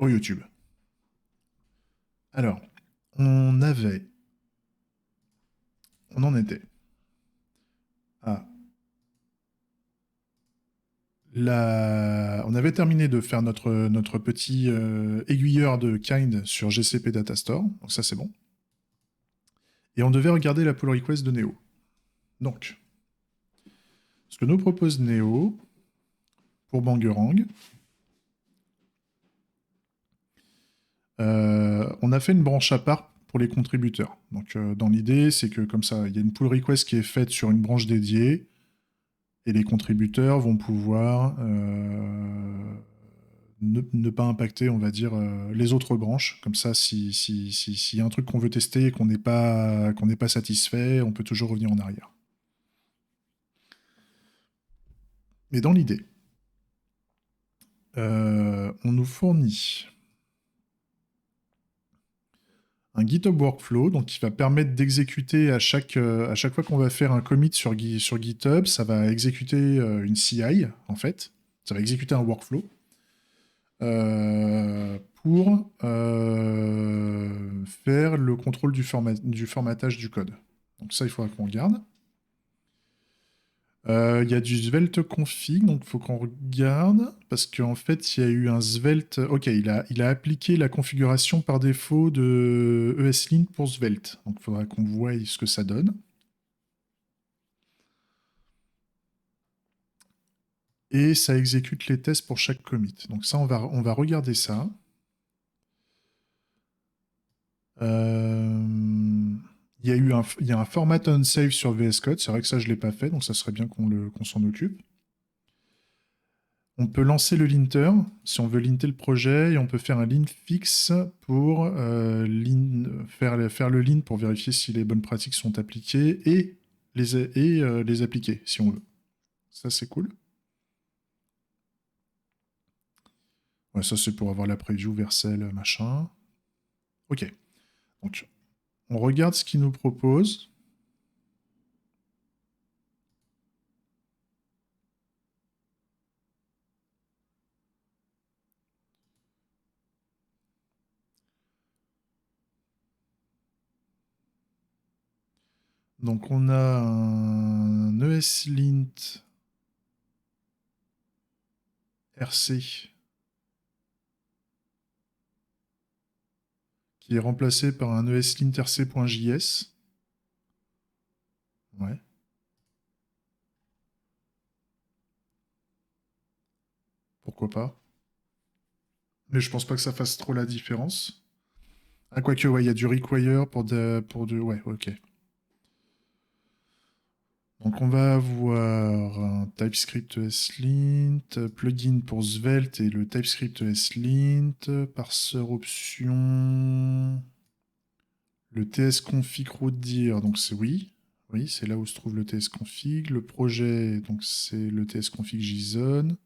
pour YouTube. Alors, on avait... On en était à... On avait terminé de faire notre petit aiguilleur de Kind sur GCP Datastore, donc ça c'est bon. Et on devait regarder la pull request de Neo. Donc, ce que nous propose Neo pour Bangerang, on a fait une branche à part pour les contributeurs. Donc, dans l'idée, c'est que comme ça, il y a une pull request qui est faite sur une branche dédiée, et les contributeurs vont pouvoir ne pas impacter, on va dire, les autres branches. Comme ça, s'il y a un truc qu'on veut tester et qu'on n'est pas satisfait, on peut toujours revenir en arrière. Mais dans l'idée, on nous fournit un GitHub Workflow, donc qui va permettre d'exécuter à chaque fois qu'on va faire un commit sur GitHub, ça va exécuter une CI, en fait. Ça va exécuter un workflow pour faire le contrôle du formatage du code. Donc ça, il faudra qu'on regarde. Il y a du Svelte config, donc il faut qu'on regarde, parce qu'en fait, il y a eu un Svelte... Ok, il a appliqué la configuration par défaut de ESLint pour Svelte. Donc il faudra qu'on voie ce que ça donne. Et ça exécute les tests pour chaque commit. Donc ça, on va regarder ça. Il y a un format unsafe sur VS Code. C'est vrai que ça, je ne l'ai pas fait, donc ça serait bien qu'on s'en occupe. On peut lancer le linter, si on veut linter le projet, et on peut faire un lint fix pour faire le lint pour vérifier si les bonnes pratiques sont appliquées et les appliquer, si on veut. Ça, c'est cool. Ouais, ça, c'est pour avoir la preview Vercel, machin. Ok. Donc, on regarde ce qu'il nous propose. Donc, on a un ESLint RC qui est remplacé par un ESLint RC.js. Ouais. Pourquoi pas. Mais je pense pas que ça fasse trop la différence. Ah, quoique, ouais, il y a du require pour de... Ouais, ok. Donc, on va avoir un TypeScript ESLint, plugin pour Svelte et le TypeScript ESLint, parser option, le tsconfig rootdir, donc c'est oui. Oui, c'est là où se trouve le tsconfig. Le projet, donc c'est le tsconfig JSON.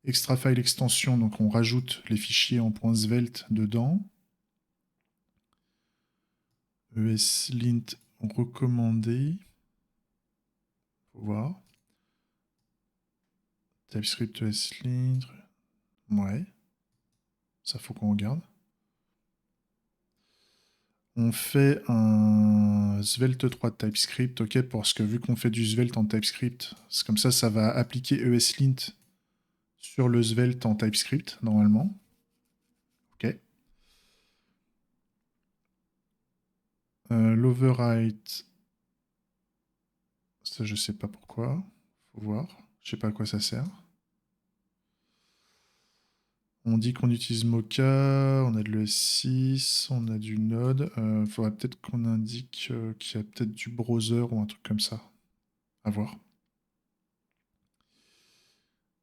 Extra file extension, donc on rajoute les fichiers en .svelte dedans. ESLint recommandé. Faut voir. TypeScript ESLint. Ouais. Ça, faut qu'on regarde. On fait un Svelte 3 de TypeScript, ok, parce que vu qu'on fait du Svelte en TypeScript, c'est comme ça va appliquer ESLint sur le Svelte en TypeScript, normalement. Ok. L'overwrite, ça je sais pas pourquoi. Faut voir. Je sais pas à quoi ça sert. On dit qu'on utilise Mocha, on a de l'ES6, on a du Node. Faudrait peut-être qu'on indique qu'il y a peut-être du browser ou un truc comme ça. À voir.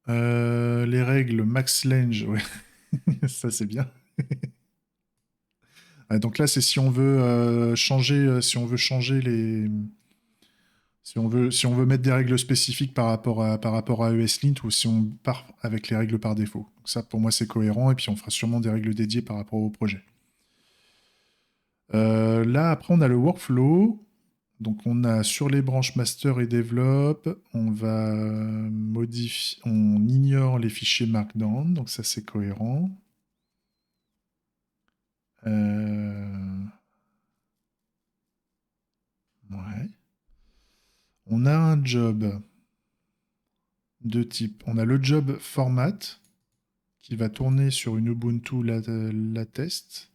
Les règles max range, ouais. Ça c'est bien. Donc là, c'est si on veut changer, si on veut changer les, si on veut mettre des règles spécifiques par rapport à ESLint ou si on part avec les règles par défaut. Donc ça, pour moi, c'est cohérent et puis on fera sûrement des règles dédiées par rapport au projet. Là, après, on a le workflow. Donc, on a sur les branches master et develop, on va modifier, on ignore les fichiers markdown, donc ça c'est cohérent. Ouais. On a un job de type. On a le job format qui va tourner sur une Ubuntu Latest.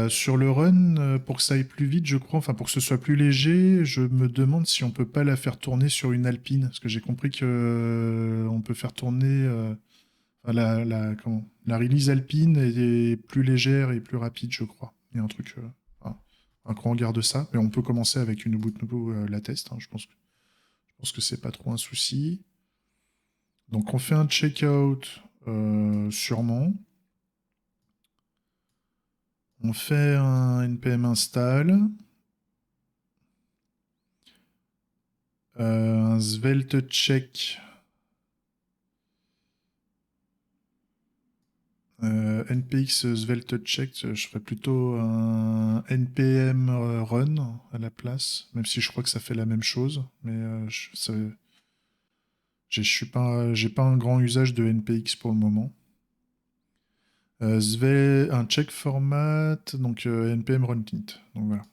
Sur le run, pour que ça aille plus vite, je crois, enfin pour que ce soit plus léger, je me demande si on peut pas la faire tourner sur une Alpine, parce que j'ai compris que on peut faire tourner enfin, la release Alpine est plus légère et plus rapide, je crois. Il y a un truc, enfin, un grand garde ça, mais on peut commencer avec une Ubuntu Latest, hein, je pense que c'est pas trop un souci. Donc on fait un checkout sûrement. On fait un npm install. Un svelte check. npx svelte check, je ferais plutôt un npm run à la place, même si je crois que ça fait la même chose. Mais j'ai pas un grand usage de npx pour le moment. Un check format, donc npm run tint. Donc voilà.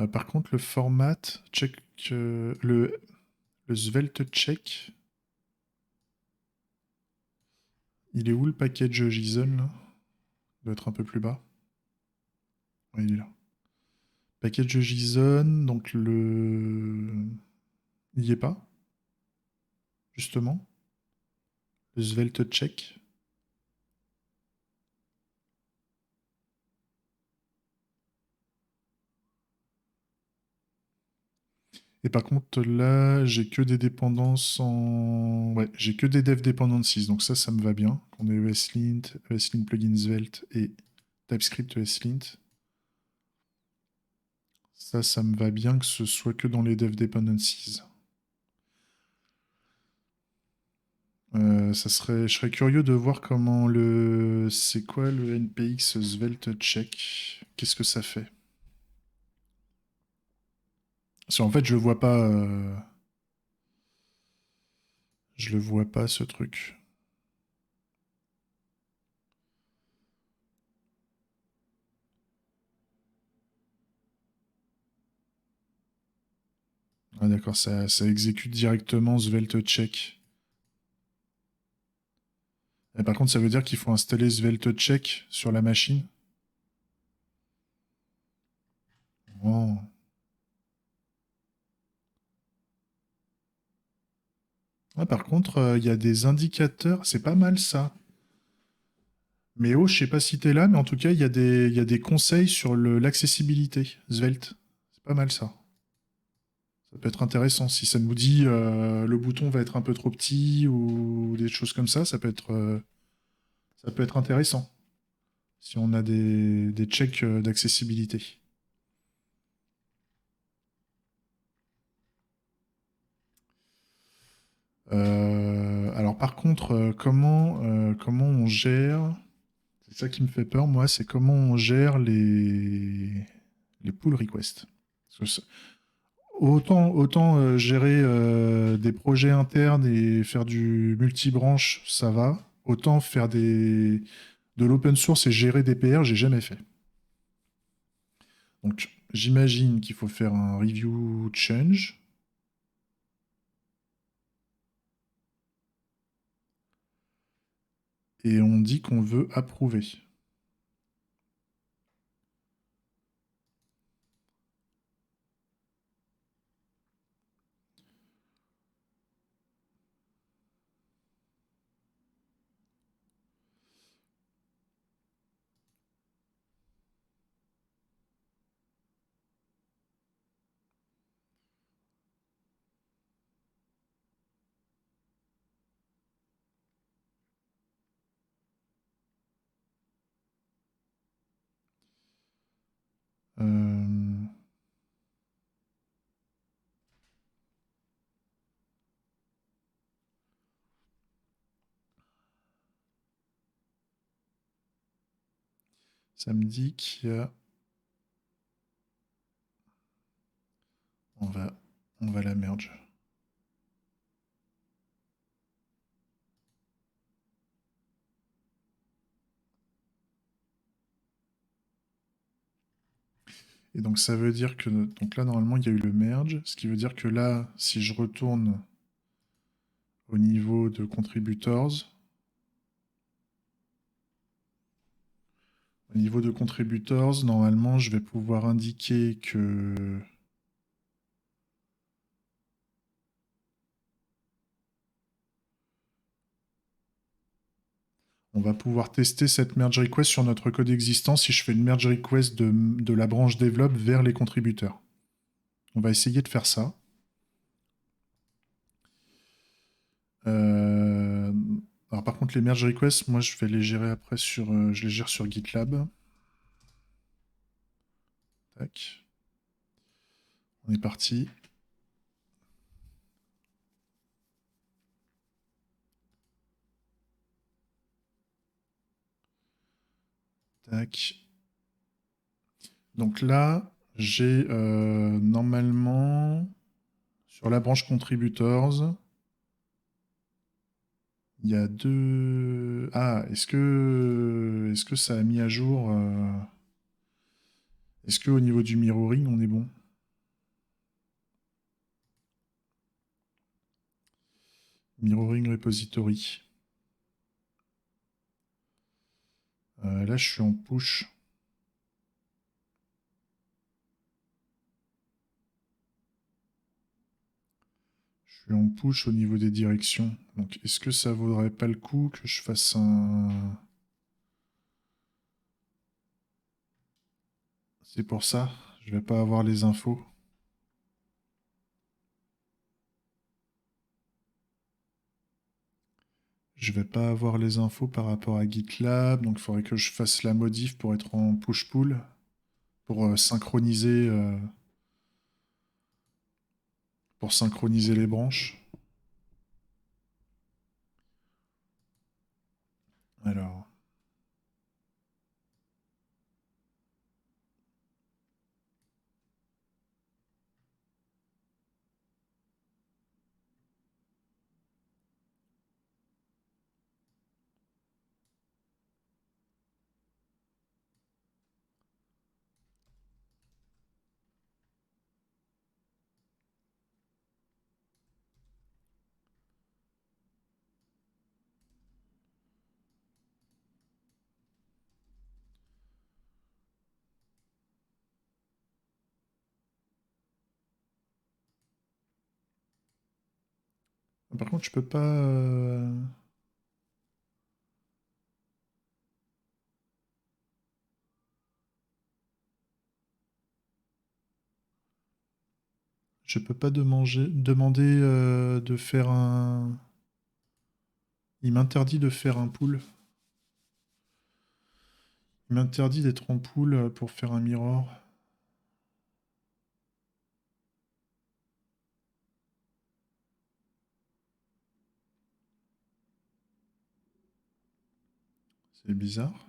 Par contre, le format, check, le svelte check, il est où le package JSON là? Il doit être un peu plus bas. Oui, il est là. Package JSON, donc il n'y est pas, justement. Le svelte check. Et par contre, là, j'ai que des dépendances en. Ouais, j'ai que des dev dependencies, donc ça me va bien. On est ESLint, ESLint plugin Svelte et TypeScript ESLint. Ça me va bien que ce soit que dans les dev dependencies. Je serais curieux de voir comment le. C'est quoi le npx svelte check? Qu'est-ce que ça fait? Parce qu'en fait, je le vois pas. Je le vois pas ce truc. Ah d'accord, ça exécute directement Svelte check. Et par contre, ça veut dire qu'il faut installer Svelte check sur la machine. Oh. Ah, par contre, il y a des indicateurs, c'est pas mal ça. Mais oh, je sais pas si t'es là, mais en tout cas, il y a des conseils sur l'accessibilité Svelte. C'est pas mal ça. Ça peut être intéressant. Si ça nous dit le bouton va être un peu trop petit ou des choses comme ça peut être intéressant. Si on a des checks d'accessibilité. Alors par contre, comment on gère, c'est ça qui me fait peur, moi, c'est comment on gère les pull requests. Parce que autant gérer des projets internes et faire du multibranche, ça va. Autant faire de l'open source et gérer des PR, j'ai jamais fait. Donc j'imagine qu'il faut faire un review change. Et on dit qu'on veut approuver. Euh, Ça me dit qu'il y a. On va, on va la merge. Et donc ça veut dire que donc là normalement il y a eu le merge, ce qui veut dire que là si je retourne au niveau de contributors, normalement je vais pouvoir indiquer que on va pouvoir tester cette merge request sur notre code existant si je fais une merge request de la branche develop vers les contributeurs. On va essayer de faire ça. Euh, Alors par contre les merge requests, moi je vais les gérer après sur, je les gère sur GitLab. Tac. On est parti. Tac. Donc là, j'ai normalement sur la branche contributors, il y a deux. Ah, est-ce que ça a mis à jour Est-ce qu'au niveau du mirroring, on est bon? Mirroring repository. Là, je suis en push. Je suis en push au niveau des directions. Donc, est-ce que ça vaudrait pas le coup que je fasse un... C'est pour ça, je vais pas avoir les infos. Je vais pas avoir les infos par rapport à GitLab, donc il faudrait que je fasse la modif pour être en push-pull, pour synchroniser les branches. Alors, par contre, je peux pas. Je peux pas demander de faire un. Il m'interdit de faire un pool. Il m'interdit d'être en pool pour faire un mirror. C'est bizarre.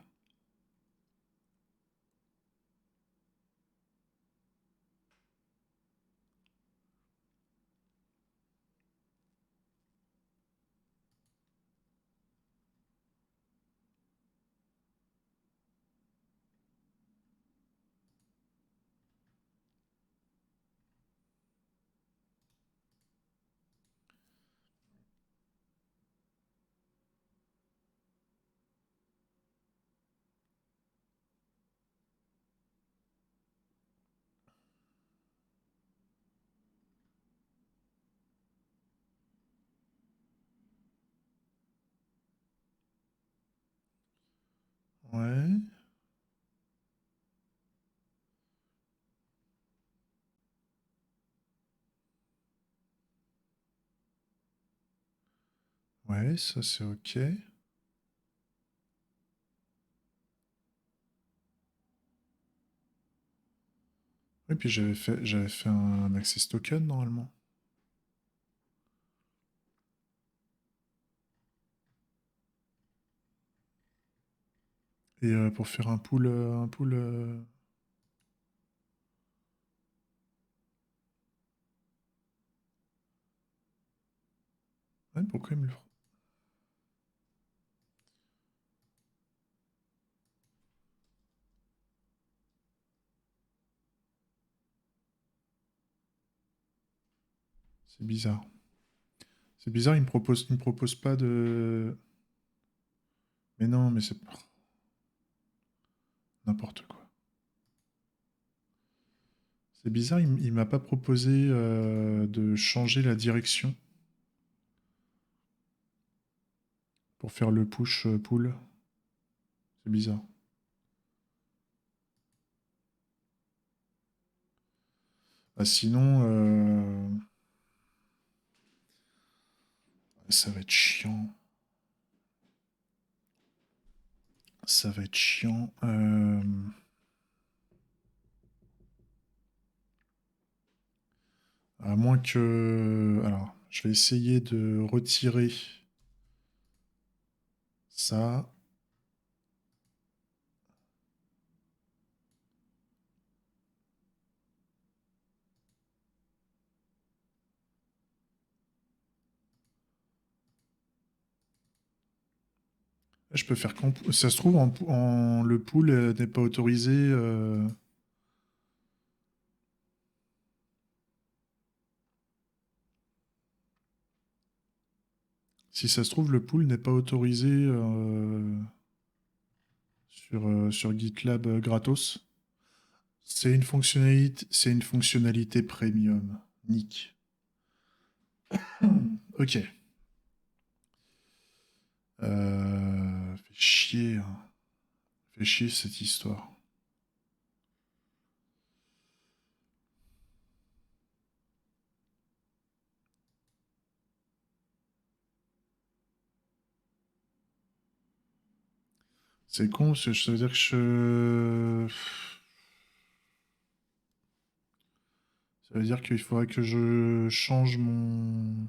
Ouais. Ouais, ça c'est ok. Et puis j'avais fait un access token normalement. Et pour faire un pool, ouais, pourquoi il me le... C'est bizarre. C'est bizarre, il me propose pas de... Mais non, mais c'est n'importe quoi. C'est bizarre, il m'a pas proposé de changer la direction pour faire le push pull. C'est bizarre. Ah, sinon, ça va être chiant. Ça va être chiant. À moins que... Alors, je vais essayer de retirer ça. Je peux faire... Ça se trouve, le pool n'est pas autorisé. Si ça se trouve, le pool n'est pas autorisé sur GitLab gratos. C'est une fonctionnalité premium. Nick. Ok. Fait chier, hein. Fait chier cette histoire. C'est con, parce que ça veut dire que Ça veut dire qu'il faudrait que je change mon...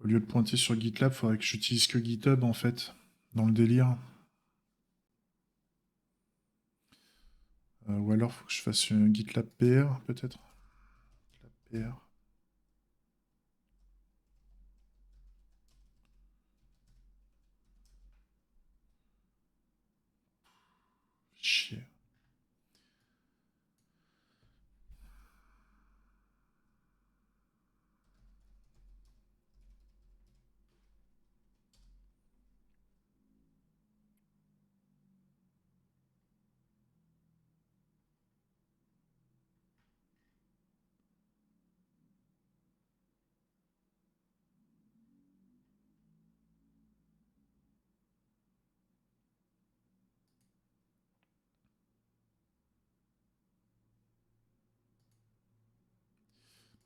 Au lieu de pointer sur GitLab, il faudrait que j'utilise que GitHub, en fait, dans le délire. Ou alors, il faut que je fasse une GitLab PR, peut-être. GitLab PR. Chier.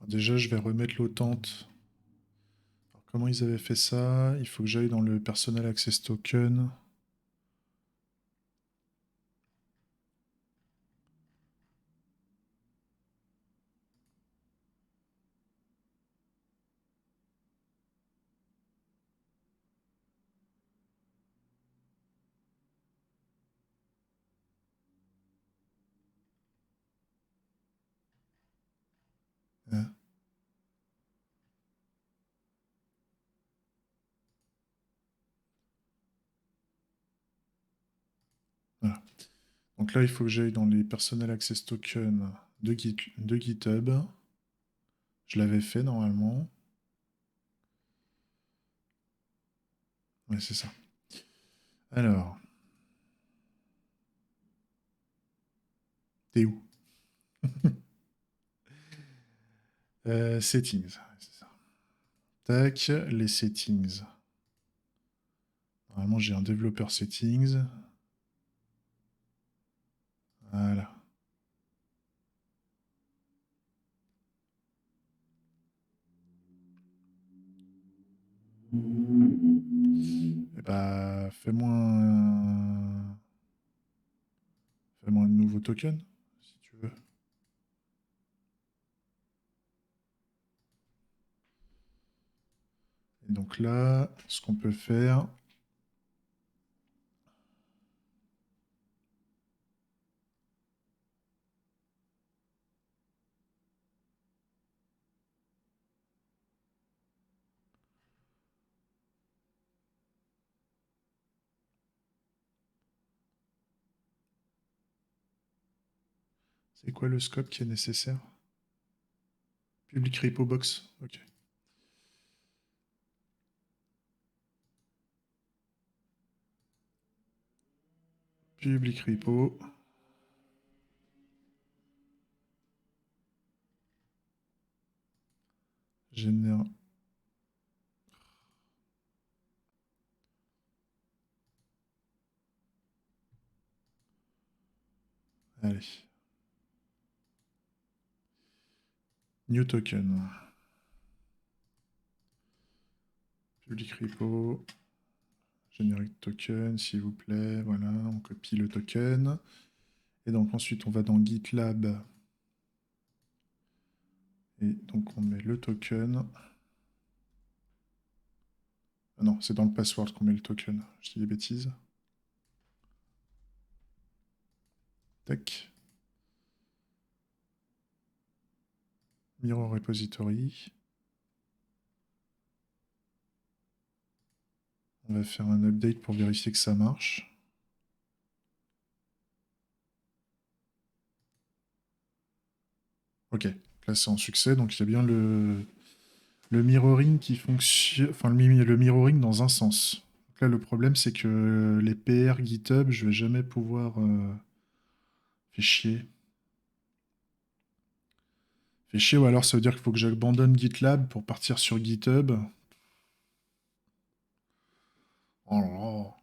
Déjà, je vais remettre l'autente. Alors, comment ils avaient fait ça? Il faut que j'aille dans le Personal Access Token. Hein, voilà. Donc là, il faut que j'aille dans les Personal Access Tokens de GitHub. Je l'avais fait normalement. Ouais, c'est ça. Alors, t'es où? Settings. Ouais, c'est ça. Tac, les settings. Normalement, j'ai un développeur settings. Voilà. Et bah, fais-moi un nouveau token, si tu veux. Et donc là, ce qu'on peut faire, c'est quoi le scope qui est nécessaire? Public repo box. Ok. Public repo. Général. Allez. New token. Public repo. Générique token, s'il vous plaît. Voilà, on copie le token. Et donc ensuite, on va dans GitLab. Et donc, on met le token. Ah non, c'est dans le password qu'on met le token. Je dis des bêtises. Tac. Mirror repository. On va faire un update pour vérifier que ça marche. Ok, là c'est en succès, donc il y a bien le mirroring qui fonctionne, enfin le mirroring dans un sens. Donc là le problème c'est que les PR GitHub, je vais jamais pouvoir... Fait chier. Fait chier, ou alors ça veut dire qu'il faut que j'abandonne GitLab pour partir sur GitHub. Oh là là.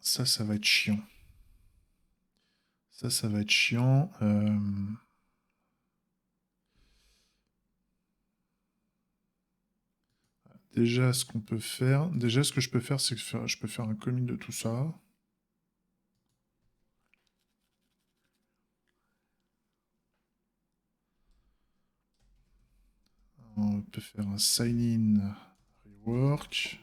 Ça va être chiant. Ça va être chiant. Déjà, ce qu'on peut faire... Déjà, ce que je peux faire, c'est que je peux faire un commit de tout ça. On peut faire un sign-in rework.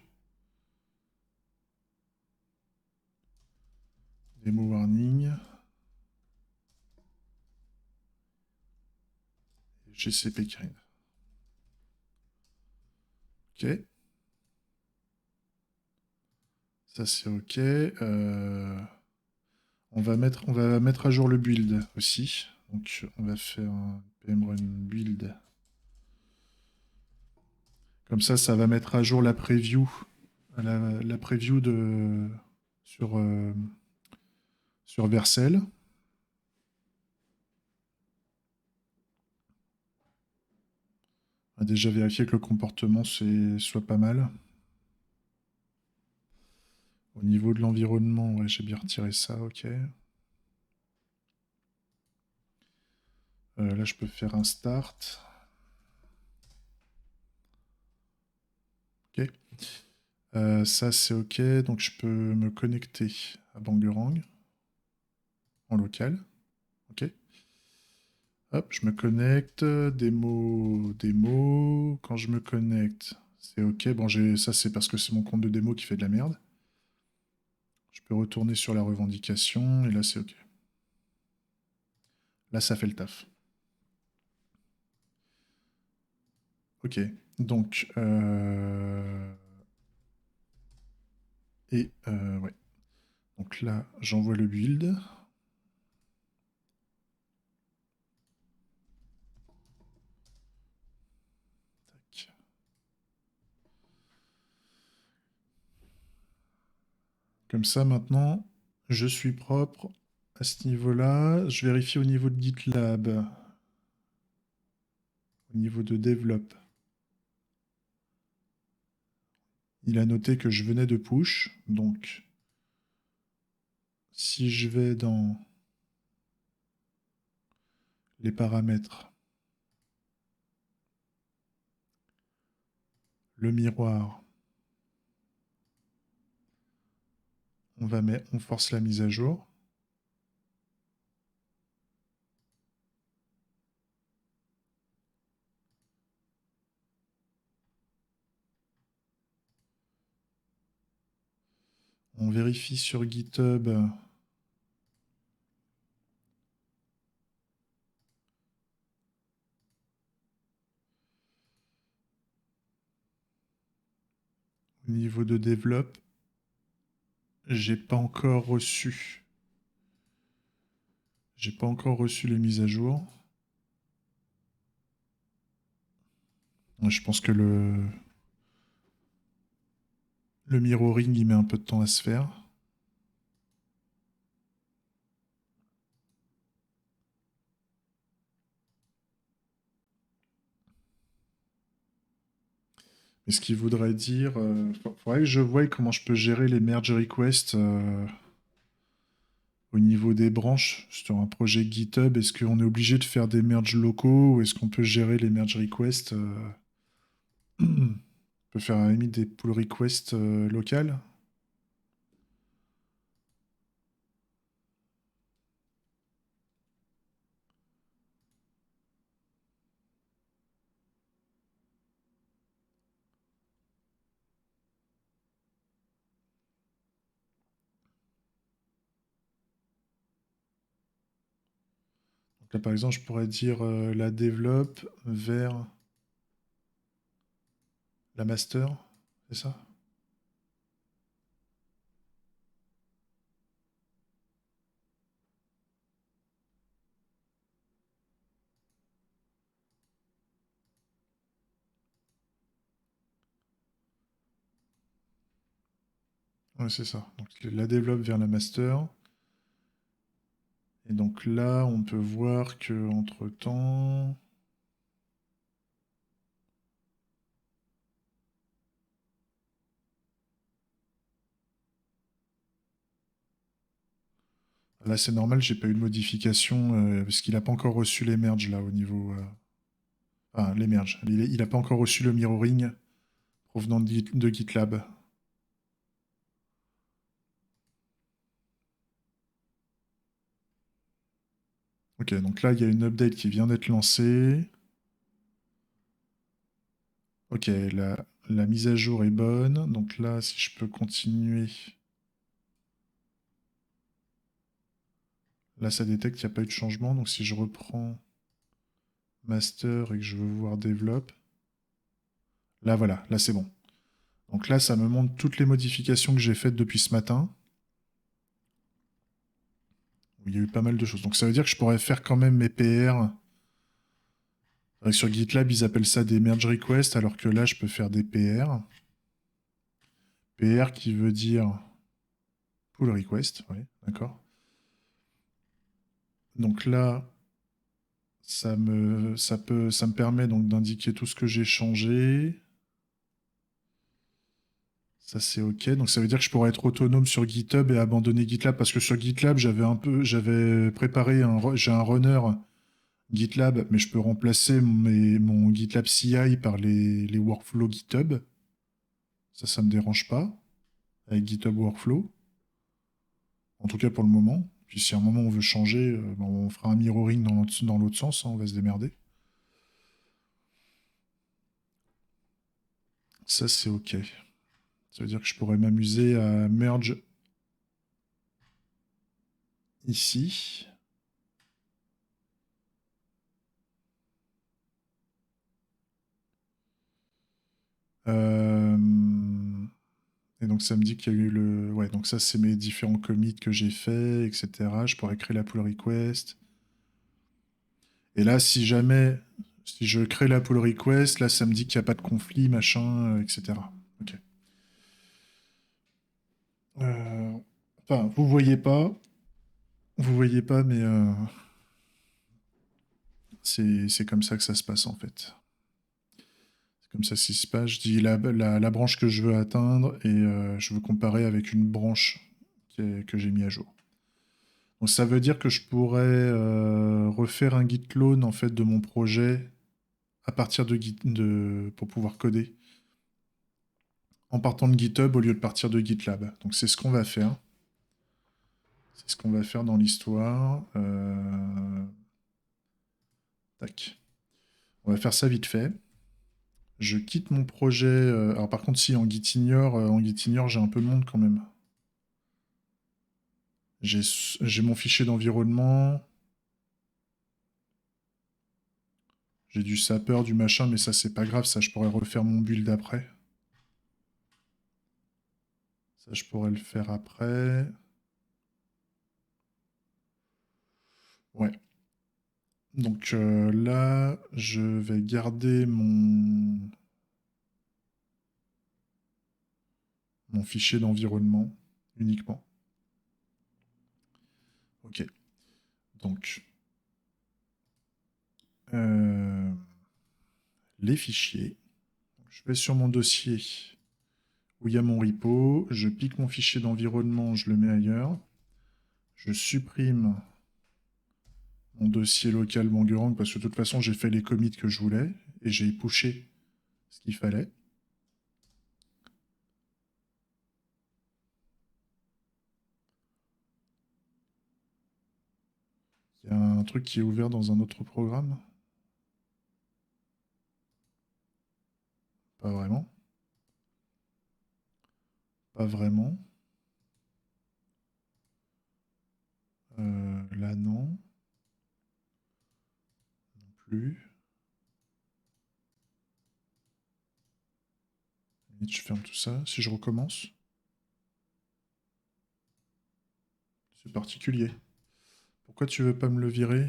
Demo warning. GCP Clean. Ok. Ça, c'est ok. On va mettre à jour le build aussi. Donc, on va faire un PM run build. Comme ça va mettre à jour la preview. La preview sur, sur Vercel. On va déjà vérifier que le comportement soit pas mal. Au niveau de l'environnement, ouais, j'ai bien retiré ça, ok. Là, je peux faire un start. Ok. Ça, c'est ok. Donc, je peux me connecter à Bangerang en local. Ok. Hop, je me connecte. Démo. Quand je me connecte, c'est ok. Bon, ça, c'est parce que c'est mon compte de démo qui fait de la merde. Je peux retourner sur la revendication et là, c'est ok. Là, ça fait le taf. Ok. Donc, ouais. Donc là, j'envoie le build. Tac. Comme ça, maintenant, je suis propre à ce niveau-là. Je vérifie au niveau de GitLab, au niveau de Develop. Il a noté que je venais de push. Donc, si je vais dans les paramètres, le miroir, on force la mise à jour. On vérifie sur GitHub Niveau de développe, j'ai pas encore reçu. J'ai pas encore reçu les mises à jour. Je pense que le mirroring, il met un peu de temps à se faire. Mais ce qui voudrait dire, faudrait que je voie comment je peux gérer les merge requests au niveau des branches sur un projet GitHub. Est-ce qu'on est obligé de faire des merges locaux ou est-ce qu'on peut gérer les merge requests On peut faire à la limite des pull requests locales. Donc là, par exemple, je pourrais dire la develop vers la master, c'est ça? Ouais, c'est ça. Donc la develop vers la master. Et donc là, on peut voir que entre-temps, là c'est normal, j'ai pas eu de modification parce qu'il n'a pas encore reçu les merges là au niveau. Enfin, les merges. Il n'a pas encore reçu le mirroring provenant de GitLab. Ok, donc là, il y a une update qui vient d'être lancée. Ok, la mise à jour est bonne. Donc là, si je peux continuer. Là, ça détecte qu'il n'y a pas eu de changement. Donc si je reprends master et que je veux voir develop. Là, voilà, là c'est bon. Donc là, ça me montre toutes les modifications que j'ai faites depuis ce matin. Il y a eu pas mal de choses. Donc ça veut dire que je pourrais faire quand même mes PR. Sur GitLab, ils appellent ça des merge requests, alors que là, je peux faire des PR. PR qui veut dire pull request, oui, d'accord. Donc là, ça me permet donc d'indiquer tout ce que j'ai changé. Ça c'est ok. Donc ça veut dire que je pourrais être autonome sur GitHub et abandonner GitLab parce que sur GitLab j'avais préparé j'ai un runner GitLab, mais je peux remplacer mon GitLab CI par les workflows GitHub. Ça me dérange pas avec GitHub Workflow. En tout cas pour le moment. Puis si à un moment on veut changer, ben, on fera un mirroring dans l'autre sens, hein, on va se démerder. Ça c'est ok. Ça veut dire que je pourrais m'amuser à merge ici. Euh, Et donc ça me dit qu'il y a eu le... Ouais, donc ça c'est mes différents commits que j'ai fait, etc. Je pourrais créer la pull request. Et là, si je crée la pull request, là ça me dit qu'il n'y a pas de conflit, machin, etc. Ok. Euh, Enfin, vous voyez pas, mais c'est comme ça que ça se passe en fait. C'est comme ça que ça se passe. Je dis la branche que je veux atteindre et je veux comparer avec une branche que j'ai mis à jour. Donc ça veut dire que je pourrais refaire un git clone en fait de mon projet à partir pour pouvoir coder en partant de GitHub au lieu de partir de GitLab. Donc c'est ce qu'on va faire. C'est ce qu'on va faire dans l'histoire. Tac. On va faire ça vite fait. Je quitte mon projet. Alors par contre, si en Gitignore, j'ai un peu de monde quand même. J'ai mon fichier d'environnement. J'ai du sapeur, du machin, mais ça c'est pas grave, ça je pourrais refaire mon build après. Ça, je pourrais le faire après. Ouais. Donc là, je vais garder mon fichier d'environnement uniquement. Ok. Donc, les fichiers. Je vais sur mon dossier où il y a mon repo. Je pique mon fichier d'environnement, je le mets ailleurs. Je supprime mon dossier local Bangerang parce que de toute façon, j'ai fait les commits que je voulais et j'ai pushé ce qu'il fallait. Il y a un truc qui est ouvert dans un autre programme? Pas vraiment. Pas vraiment. Là, non. Non plus. Je ferme tout ça. Si je recommence, c'est particulier. Pourquoi tu veux pas me le virer?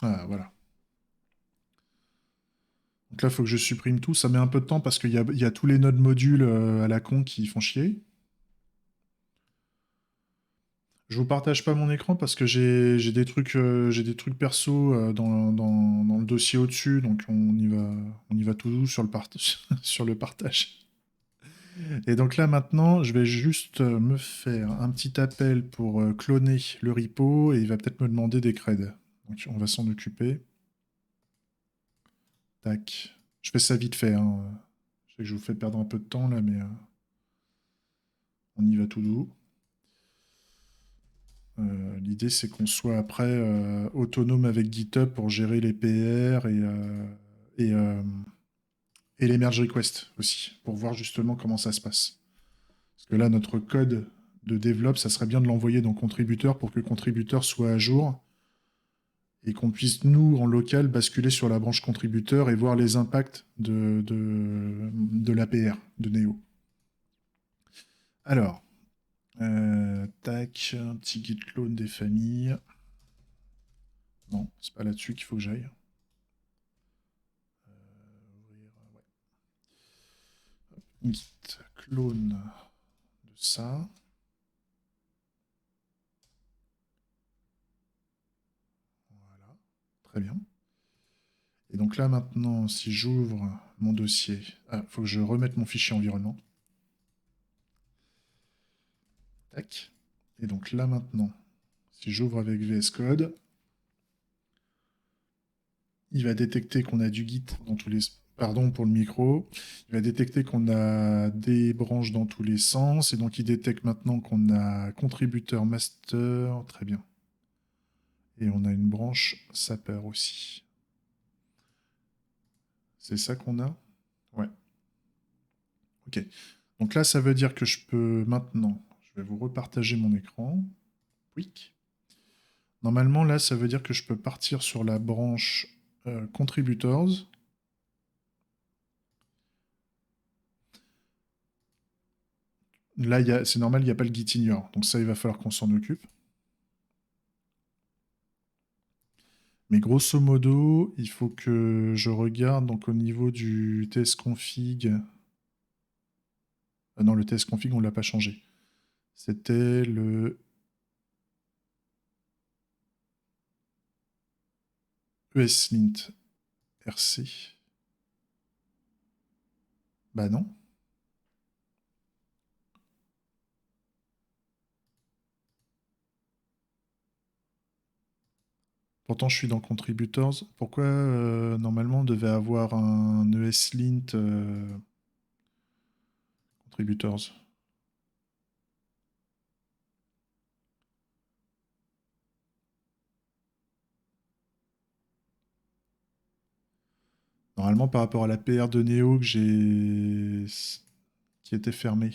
Ah, voilà. Donc là, il faut que je supprime tout. Ça met un peu de temps parce qu'il y a tous les nodes modules à la con qui font chier. Je vous partage pas mon écran parce que j'ai des trucs perso dans le dossier au-dessus, donc on y va tout doux sur sur le partage. Et donc là maintenant, je vais juste me faire un petit appel pour cloner le repo et il va peut-être me demander des creds. Donc on va s'en occuper. Tac. Je fais ça vite fait, hein. Je sais que je vous fais perdre un peu de temps là, mais on y va tout doux. L'idée, c'est qu'on soit après autonome avec GitHub pour gérer les PR et, euh, et les merge requests aussi, pour voir justement comment ça se passe. Parce que là, notre code de développe, ça serait bien de l'envoyer dans contributeur pour que contributeur soit à jour et qu'on puisse, nous, en local, basculer sur la branche contributeur et voir les impacts de l'APR, de Neo. Alors, tac, un petit git clone des familles. Non, c'est pas là-dessus qu'il faut que j'aille. Git clone de ça. Voilà, très bien. Et donc là maintenant, si j'ouvre mon dossier, il faut que je remette mon fichier environnement. Tac. Et donc là maintenant, si j'ouvre avec VS Code, il va détecter qu'on a du Git dans tous les... Pardon pour le micro. Il va détecter qu'on a des branches dans tous les sens. Et donc il détecte maintenant qu'on a contributeur master. Très bien. Et on a une branche sapper aussi. C'est ça qu'on a? Ouais. Ok. Donc là, ça veut dire que je peux maintenant, je vais vous repartager mon écran. Quick. Normalement, là, ça veut dire que je peux partir sur la branche Contributors. Là, c'est normal, il n'y a pas le Git ignore. Donc ça, il va falloir qu'on s'en occupe. Mais grosso modo, il faut que je regarde donc au niveau du tsconfig. Non, le tsconfig, on ne l'a pas changé. C'était le ESLint RC. Bah non. Pourtant, je suis dans Contributors. Pourquoi normalement on devait avoir un ESLint Contributors? Normalement, par rapport à la PR de Neo que j'ai qui était fermée.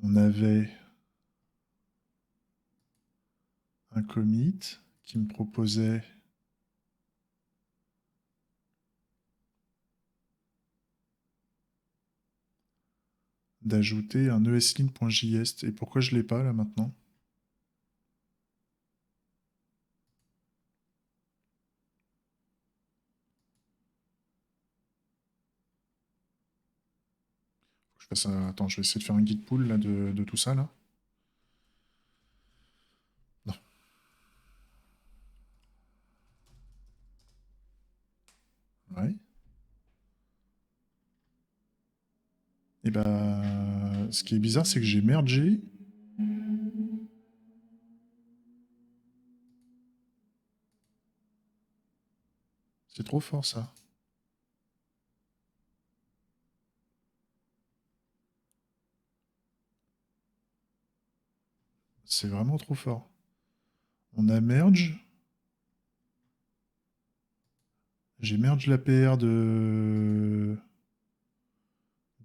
on avait un commit qui me proposait d'ajouter un esling.js. Et pourquoi je ne l'ai pas là maintenant? Faut que je fasse Attends, je vais essayer de faire un git pull là, de tout ça là. Non. Ouais. Et bah, ce qui est bizarre, c'est que j'ai mergé. C'est trop fort ça. C'est vraiment trop fort. On a merge. J'ai merge l'APR de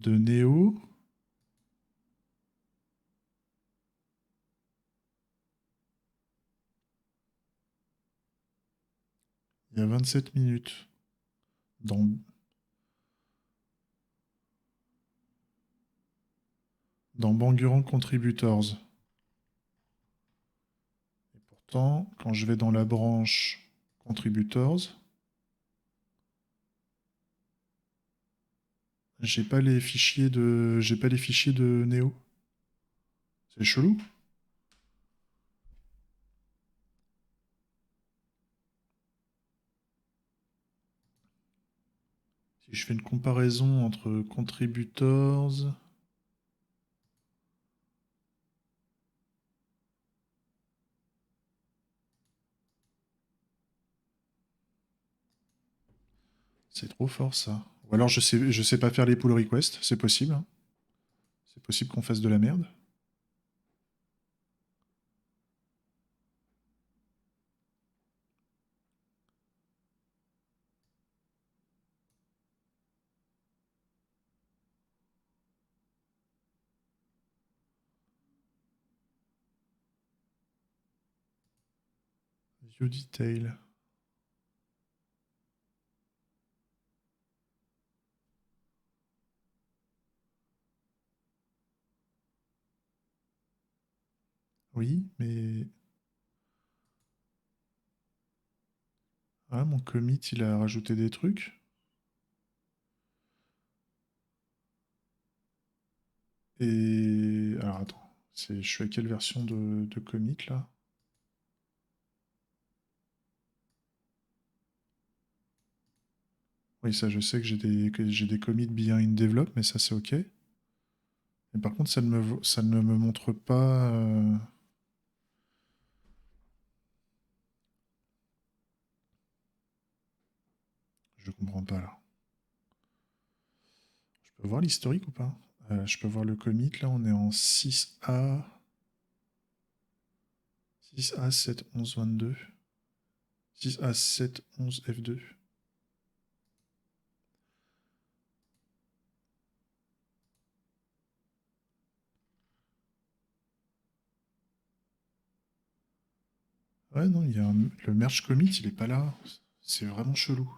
Neo. Il y a 27 minutes. Dans, dans Banguran Contributors. Et pourtant, quand je vais dans la branche Contributors, j'ai pas les fichiers de Neo. C'est chelou. Si je fais une comparaison entre Contributors, c'est trop fort ça. Ou alors je sais pas faire les pull requests, c'est possible, hein. C'est possible qu'on fasse de la merde. View detail. Oui, mais... Ah, mon commit, il a rajouté des trucs. Et... Alors attends, je suis à quelle version de commit là? Oui, ça je sais que j'ai des commits behind develop, mais ça c'est ok. Mais par contre, ça ne me montre pas... Je comprends pas là. Je peux voir l'historique ou pas? Je peux voir le commit, là on est en 6A... 6A 7 11 22. 6A 7 11 F2. Ouais, non, le merge commit, il est pas là. C'est vraiment chelou.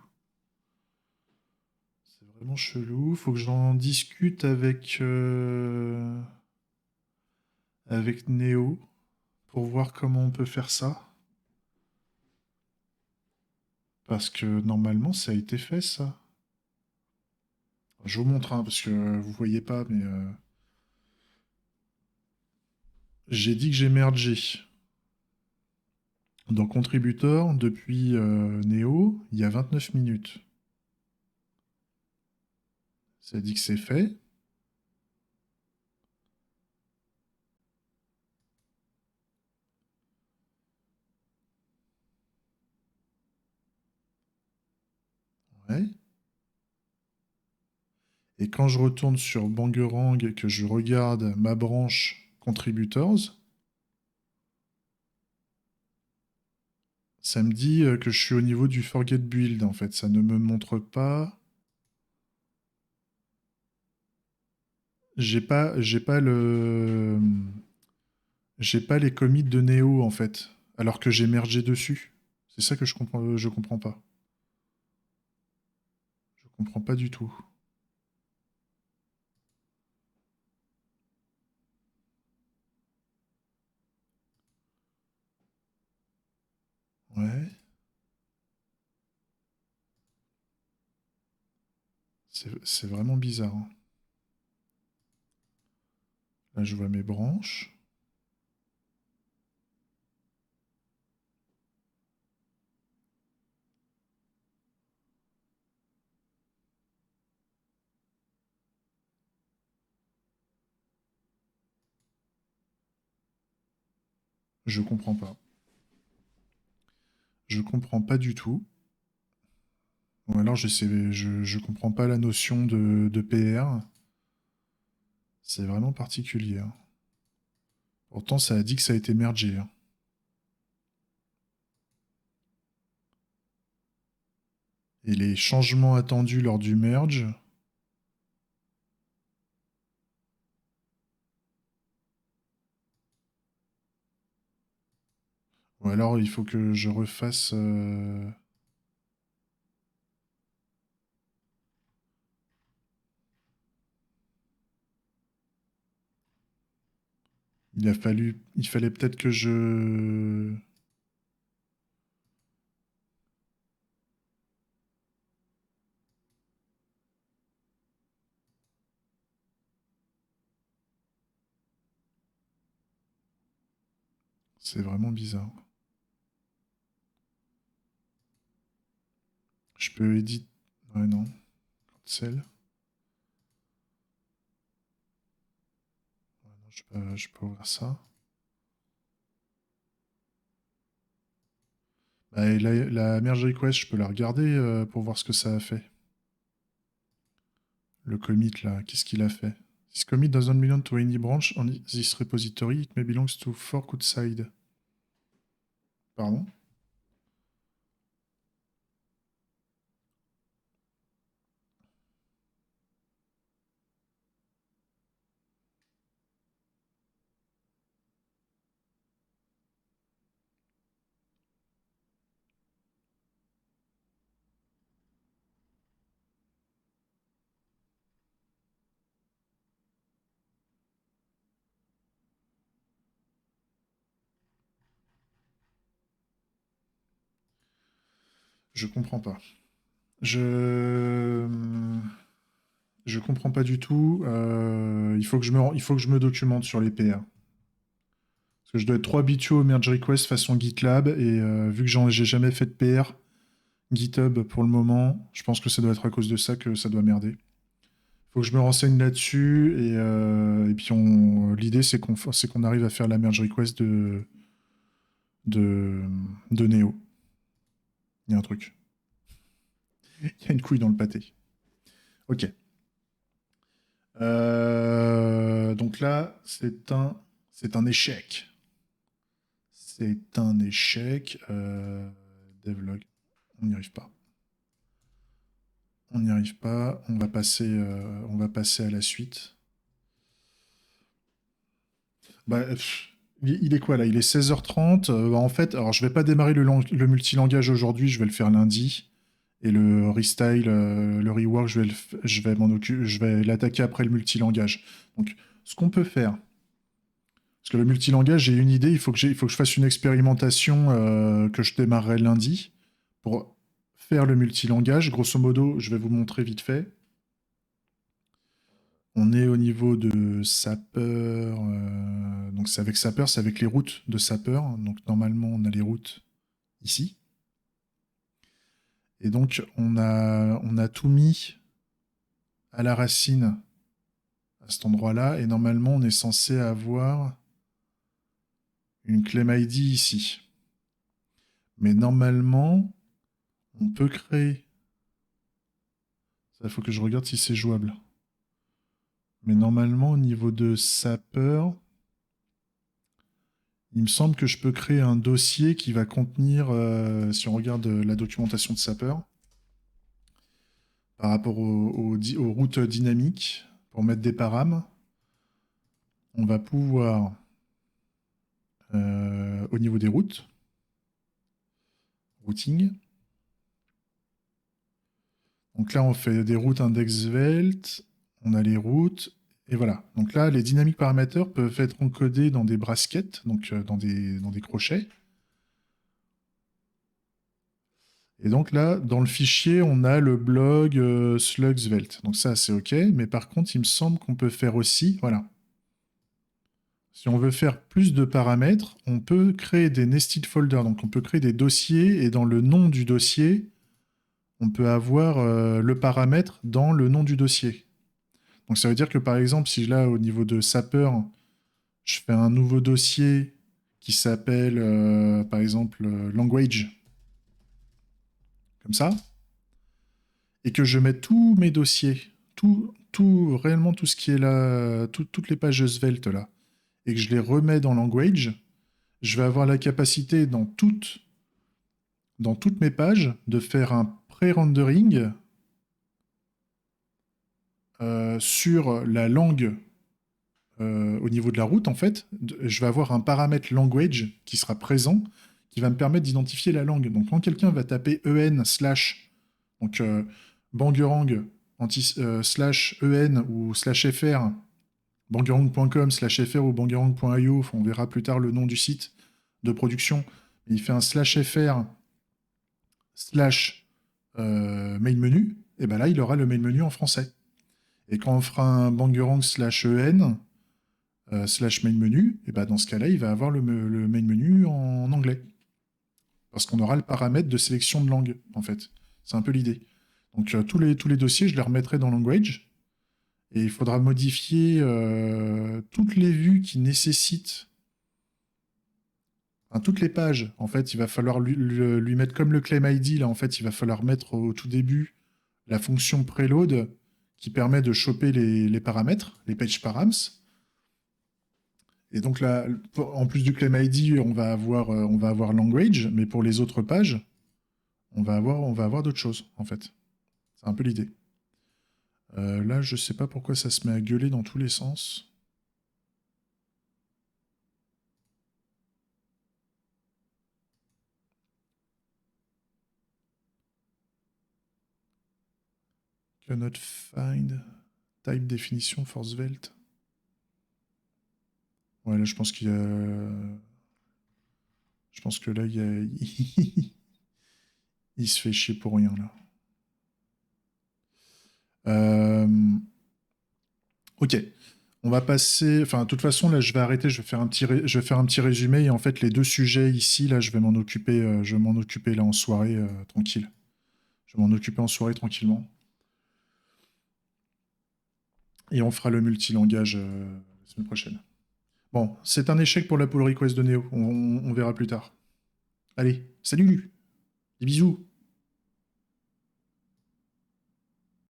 C'est vraiment chelou. Faut que j'en discute avec Neo pour voir comment on peut faire ça. Parce que normalement, ça a été fait, ça. Je vous montre, hein, parce que vous voyez pas, mais j'ai dit que j'ai mergé. Dans Contributor, depuis Neo, il y a 29 minutes. Ça dit que c'est fait. Ouais. Et quand je retourne sur Bangerang et que je regarde ma branche Contributors, ça me dit que je suis au niveau du forget build en fait. Ça ne me montre pas. j'ai pas les commits de Neo en fait, alors que j'ai mergé dessus. C'est ça que je comprends pas. Je comprends pas du tout. Ouais, c'est vraiment bizarre, hein. Là, je vois mes branches. Je comprends pas. Je comprends pas du tout. Ou alors je comprends pas la notion de PR. C'est vraiment particulier, hein. Pourtant, ça a dit que ça a été mergé, hein. Et les changements attendus lors du merge. Ou alors il faut que je refasse. Il fallait peut-être que je. C'est vraiment bizarre. Je peux éditer. Ouais, non. Cancel. Ouais, non, je peux ouvrir ça. Bah, et la merge request, je peux la regarder pour voir ce que ça a fait. Le commit là, qu'est-ce qu'il a fait? This commit doesn't belong to any branch on this repository. It may belongs to fork outside. Pardon? Je comprends pas. Je. Je comprends pas du tout. Il faut que je me documente sur les PA. Parce que je dois être trop habitué au merge request façon GitLab et vu que j'ai jamais fait de PR GitHub pour le moment, je pense que ça doit être à cause de ça que ça doit merder. Faut que je me renseigne là-dessus et puis l'idée c'est qu'on arrive à faire la merge request de, de Neo. Il y a un truc. Il y a une couille dans le pâté. Ok. Donc là, c'est un échec. C'est un échec. Devlog. On n'y arrive pas. On n'y arrive pas. On va passer à la suite. Bah, il est quoi là? Il est 16h30. Bah, en fait, alors je vais pas démarrer le multilangage aujourd'hui, je vais le faire lundi. Et le restyle, le rework, je vais l'attaquer après le multilangage. Donc, ce qu'on peut faire, parce que le multilangage, j'ai une idée, il faut que je fasse une expérimentation que je démarrerai lundi pour faire le multilangage. Grosso modo, je vais vous montrer vite fait. On est au niveau de Sapper. Donc c'est avec Sapper, c'est avec les routes de Sapper. Donc normalement, on a les routes ici. Et donc on a tout mis à la racine à cet endroit-là. Et normalement, on est censé avoir une claim ID ici. Mais normalement, on peut créer. Il faut que je regarde si c'est jouable. Mais normalement, au niveau de Sapper, il me semble que je peux créer un dossier qui va contenir, si on regarde la documentation de Sapper, par rapport aux routes dynamiques, pour mettre des params. on va pouvoir, au niveau des routes, routing. Donc là, on fait des routes index svelte, on a les routes, et voilà. Donc là, les dynamiques paraméters peuvent être encodés dans des brackets, donc dans des crochets. Et donc là, dans le fichier, on a le blog slug svelte. Donc ça, c'est OK. Mais par contre, il me semble qu'on peut faire aussi, voilà. Si on veut faire plus de paramètres, on peut créer des nested folders. Donc on peut créer des dossiers, et dans le nom du dossier, on peut avoir le paramètre dans le nom du dossier. Donc ça veut dire que par exemple, si là, au niveau de Sapper, je fais un nouveau dossier qui s'appelle, par exemple, language, comme ça, et que je mets tous mes dossiers, réellement tout ce qui est là, toutes les pages Svelte là, et que je les remets dans language, je vais avoir la capacité dans toutes mes pages de faire un pré-rendering sur la langue au niveau de la route, en fait. Je vais avoir un paramètre language qui sera présent, qui va me permettre d'identifier la langue. Donc quand quelqu'un va taper en slash, donc bangerang slash en ou slash fr, bangerang.com slash fr ou bangerang.io, on verra plus tard le nom du site de production, il fait un slash fr slash main menu, et ben là il aura le main menu en français. Et quand on fera un bangerang slash en slash main menu, et ben dans ce cas-là il va avoir le main menu en anglais. Parce qu'on aura le paramètre de sélection de langue, en fait. C'est un peu l'idée. Donc tous les dossiers, je les remettrai dans language. Et il faudra modifier toutes les vues qui nécessitent. Enfin, toutes les pages, en fait, il va falloir lui mettre comme le claim ID. Là, en fait, il va falloir mettre au tout début la fonction preload qui permet de choper les paramètres, les page params. Et donc là, en plus du claim ID, on va avoir language, mais pour les autres pages, on va avoir d'autres choses, en fait. C'est un peu l'idée. Là, je sais pas pourquoi ça se met à gueuler dans tous les sens. Cannot find type definition for svelte. Ouais, là, je pense qu'il y a. Je pense que là, il y a. Il se fait chier pour rien, là. Ok. On va passer. Enfin, de toute façon, là, je vais arrêter. Je vais faire un petit résumé. Et en fait, les deux sujets ici, là, je vais m'en occuper. Je vais m'en occuper là en soirée, tranquille. Je vais m'en occuper en soirée tranquillement. Et on fera le multilangage la semaine prochaine. Bon, c'est un échec pour la pull request de Neo. On verra plus tard. Allez, salut, des bisous.